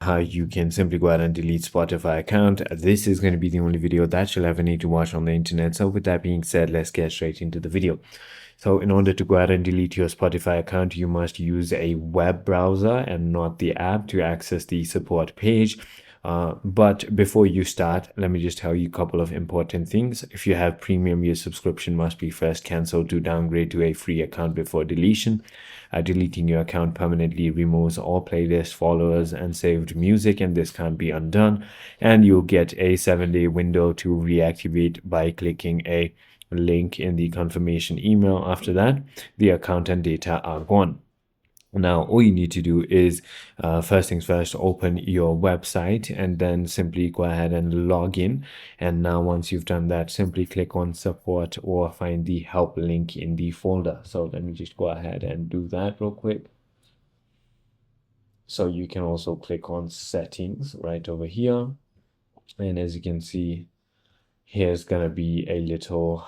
how you can simply go ahead and delete Spotify account. This is going to be the only video that you'll ever need to watch on the internet. So with that being said, let's get straight into the video. So in order to go ahead and delete your Spotify account, you must use a web browser and not the app to access the support page. But before you start, let me just tell you a couple of important things. If you have premium, your subscription must be first cancelled to downgrade to a free account before deletion. Deleting your account permanently removes all playlists, followers, and saved music, and this can't be undone. And you'll get a 7-day window to reactivate by clicking a link in the confirmation email. After that, the account and data are gone. Now, all you need to do is, first things first, open your website and then simply go ahead and log in. And now once you've done that, simply click on support or find the help link in the folder. So let me just go ahead and do that real quick. So you can also click on settings right over here. And as you can see, here's gonna be a little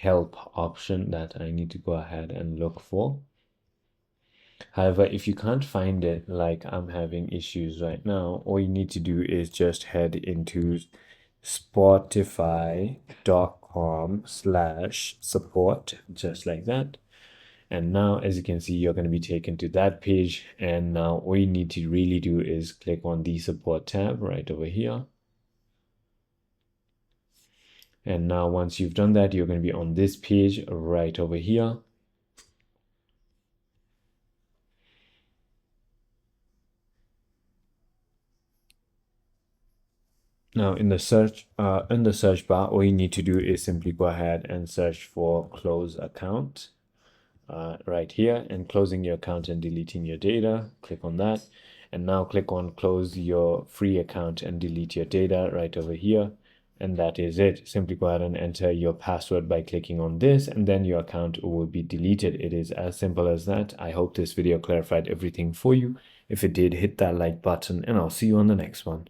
help option that I need to go ahead and look for. However, if you can't find it, like I'm having issues right now, all you need to do is just head into spotify.com/support, just like that. And now, as you can see, you're going to be taken to that page. And now all you need to really do is click on the support tab right over here. And now once you've done that, you're going to be on this page right over here. Now in the search bar, all you need to do is simply go ahead and search for close account right here, and closing your account and deleting your data. Click on that, and now click on close your free account and delete your data right over here. And that is it. Simply go ahead and enter your password by clicking on this, and then your account will be deleted. It is as simple as that. I hope this video clarified everything for you. If it did, hit that like button, and I'll see you on the next one.